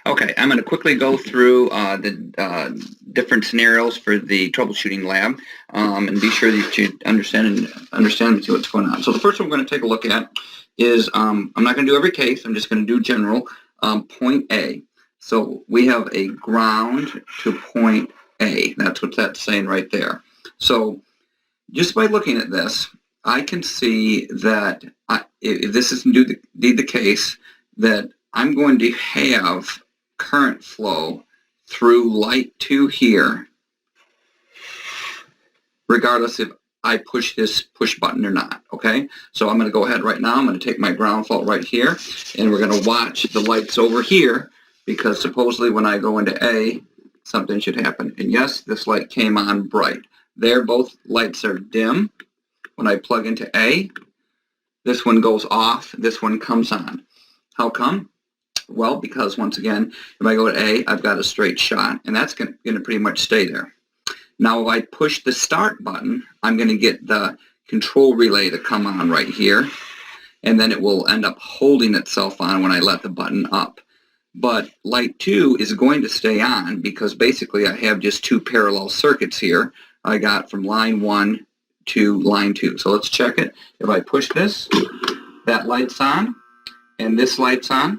Okay, I'm going to quickly go through the different scenarios for the troubleshooting lab, and be sure that you understand and see what's going on. So the first one we're going to take a look at is, I'm not going to do every case, I'm just going to do general, point A. So we have a ground to point A. That's what that's saying right there. So just by looking at this, I can see that if this is indeed the case, that I'm going to have current flow through light 2 here, regardless if I push this push button or not, okay? So I'm going to go ahead right now. I'm going to take my ground fault right here, and we're going to watch the lights over here, because supposedly when I go into A, something should happen. And yes, this light came on bright. There, both lights are dim. When I plug into A, this one goes off, this one comes on. How come? Well, because once again, if I go to A, I've got a straight shot, and that's going to pretty much stay there. Now, if I push the start button, I'm going to get the control relay to come on right here, and then it will end up holding itself on when I let the button up. But light 2 is going to stay on because basically I have just 2 parallel circuits here. I got from line 1 to line 2. So let's check it. If I push this, that light's on, and this light's on.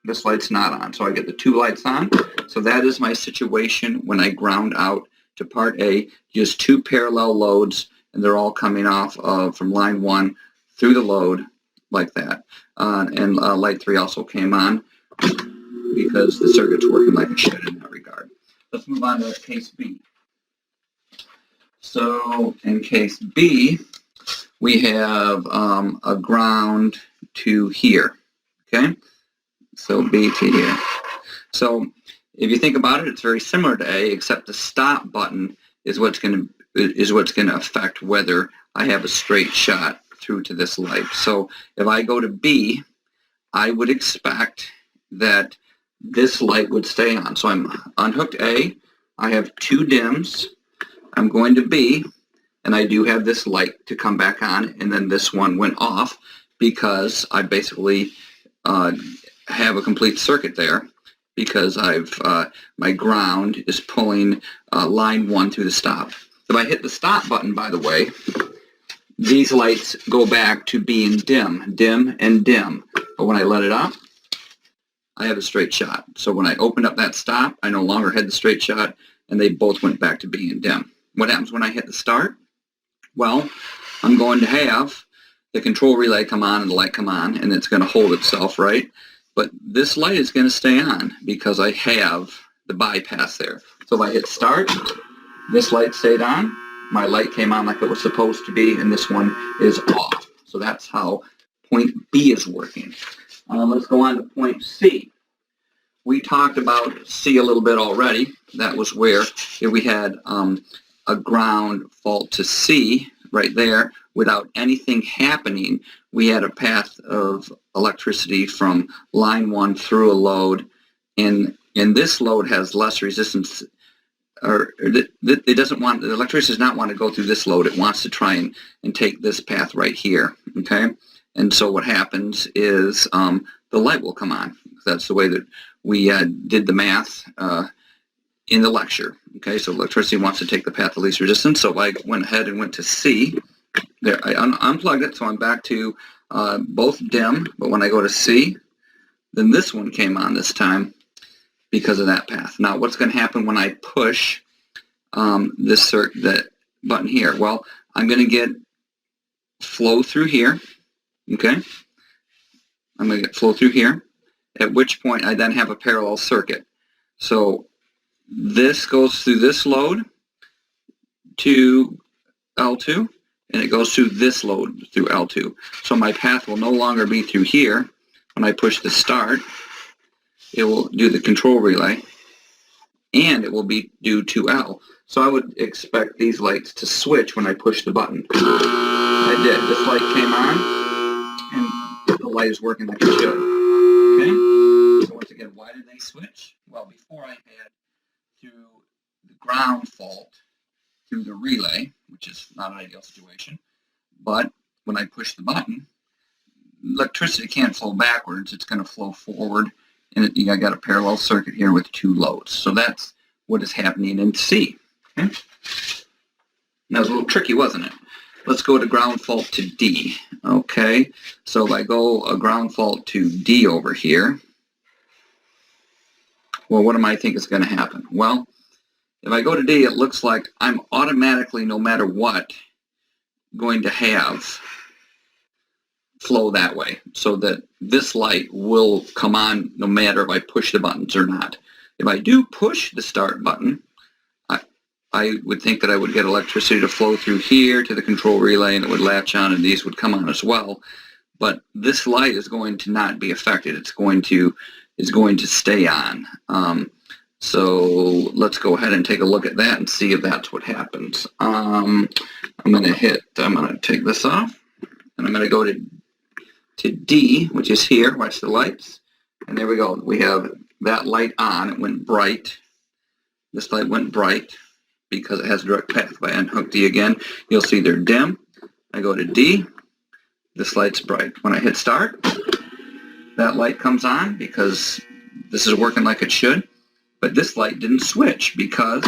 This light's not on, so I get the 2 lights on. So that is my situation when I ground out to part A, just 2 parallel loads, and they're all coming off from line 1 through the load like that. And light 3 also came on because the circuit's working like it should in that regard. Let's move on to case B. So in case B, we have a ground to here, okay? So B to here. So if you think about it, it's very similar to A, except the stop button is what's going to affect whether I have a straight shot through to this light. So if I go to B, I would expect that this light would stay on. So I'm unhooked A, I have 2 dims, I'm going to B, and I do have this light to come back on, and then this one went off because I basically have a complete circuit there, because my ground is pulling line 1 through the stop. If I hit the stop button, by the way, these lights go back to being dim, dim, and dim. But when I let it up, I have a straight shot. So when I opened up that stop, I no longer had the straight shot, and they both went back to being dim. What happens when I hit the start? Well, I'm going to have the control relay come on and the light come on, and it's going to hold itself, right? But this light is going to stay on because I have the bypass there. So if I hit start, this light stayed on, my light came on like it was supposed to be, and this one is off. So that's how point B is working. Let's go on to point C. We talked about C a little bit already. That was where we had a ground fault to C right there without anything happening. We had a path of electricity from line 1 through a load, and this load has less resistance, or it doesn't want, the electricity does not want to go through this load. It wants to try and take this path right here, okay? And so what happens is the light will come on. That's the way that we did the math in the lecture, okay? So electricity wants to take the path of least resistance. So I went ahead and went to C. There, I unplugged it, so I'm back to both dim, but when I go to C, then this one came on this time because of that path. Now, what's going to happen when I push that button here? Well, I'm going to get flow through here, okay? I'm going to get flow through here, at which point I then have a parallel circuit. So this goes through this load to L2, and it goes through this load through L2. So my path will no longer be through here. When I push the start, it will do the control relay, and it will be due to L. So I would expect these lights to switch when I push the button. I did. This light came on, and the light is working like it should. Okay? So once again, why did they switch? Well, before I had through the ground fault through the relay, which is not an ideal situation, but when I push the button, electricity can't flow backwards. It's going to flow forward and I got a parallel circuit here with 2 loads. So that's what is happening in C. Okay? That was a little tricky, wasn't it? Let's go to ground fault to D. Okay, so if I go a ground fault to D over here, well, what do I think is going to happen? Well, if I go to D, it looks like I'm automatically, no matter what, going to have flow that way, so that this light will come on no matter if I push the buttons or not. If I do push the start button, I would think that I would get electricity to flow through here to the control relay, and it would latch on, and these would come on as well. But this light is going to not be affected. It's going to stay on. So let's go ahead and take a look at that and see if that's what happens. I'm going to take this off, and I'm going to go to D, which is here. Watch the lights. And there we go. We have that light on. It went bright. This light went bright because it has a direct path. If I unhook D again, you'll see they're dim. I go to D. This light's bright. When I hit start, that light comes on because this is working like it should. But this light didn't switch because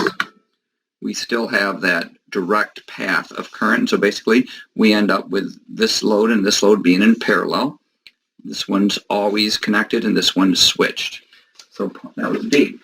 we still have that direct path of current. So basically, we end up with this load and this load being in parallel. This one's always connected and this one's switched. So that was D.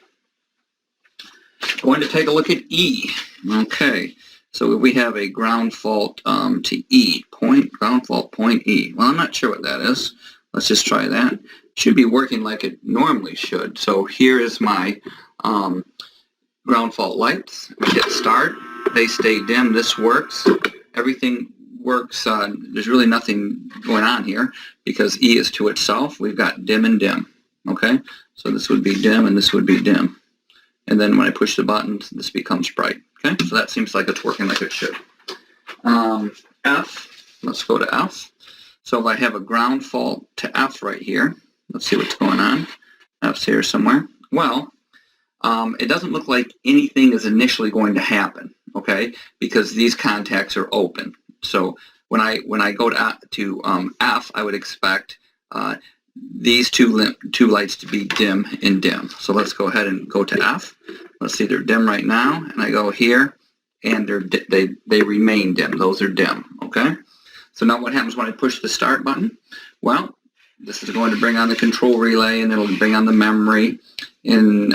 Going to take a look at E. Okay, so we have a ground fault to E, ground fault point E. Well, I'm not sure what that is. Let's just try that. It should be working like it normally should. So here is my ground fault lights. We hit start. They stay dim. This works. Everything works. There's really nothing going on here because E is to itself. We've got dim and dim. Okay, so this would be dim and this would be dim. And then when I push the buttons, this becomes bright. Okay, so that seems like it's working like it should. F, let's go to F. So if I have a ground fault to F right here, let's see what's going on. F's here somewhere. Well, it doesn't look like anything is initially going to happen, okay, because these contacts are open. So when I go to F, I would expect these two lights to be dim and dim. So let's go ahead and go to F. Let's see, they're dim right now, and I go here, and they remain dim. Those are dim, okay? So now what happens when I push the start button? Well, this is going to bring on the control relay, and it'll bring on the memory, and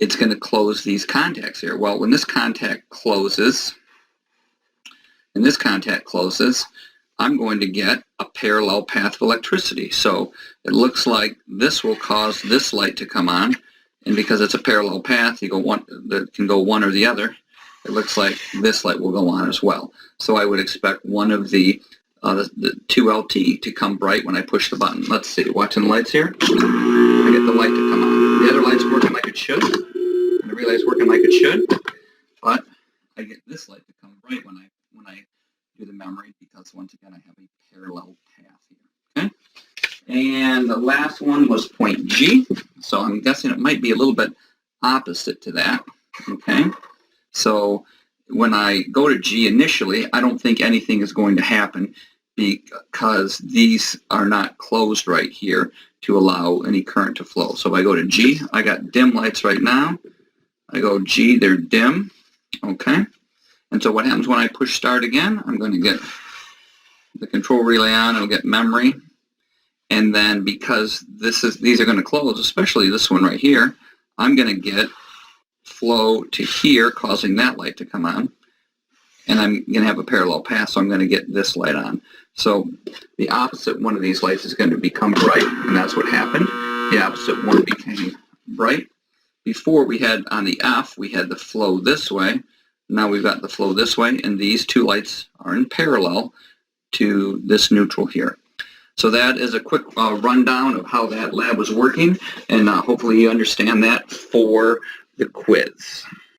it's going to close these contacts here. Well, when this contact closes, and this contact closes, I'm going to get a parallel path of electricity. So it looks like this will cause this light to come on, and because it's a parallel path, that can go one or the other. It looks like this light will go on as well. So I would expect one of the 2LT to come bright when I push the button. Let's see, watching the lights here. I get the light to come on. The other light's working like it should. And the relay's working like it should. But I get this light to come bright when I do the memory, because once again I have a parallel path here. Okay? And the last one was point G. So I'm guessing it might be a little bit opposite to that. Okay? So when I go to G initially, I don't think anything is going to happen because these are not closed right here to allow any current to flow. So if I go to G, I got dim lights right now. I go G, they're dim. Okay. And so what happens when I push start again? I'm going to get the control relay on. I'll get memory. And then because these are going to close, especially this one right here, I'm going to get flow to here, causing that light to come on. And I'm going to have a parallel path, so I'm going to get this light on. So the opposite one of these lights is going to become bright, and that's what happened. The opposite one became bright. Before we had on the F, we had the flow this way. Now we've got the flow this way, and these two lights are in parallel to this neutral here. So that is a quick rundown of how that lab was working, and hopefully you understand that for the quiz.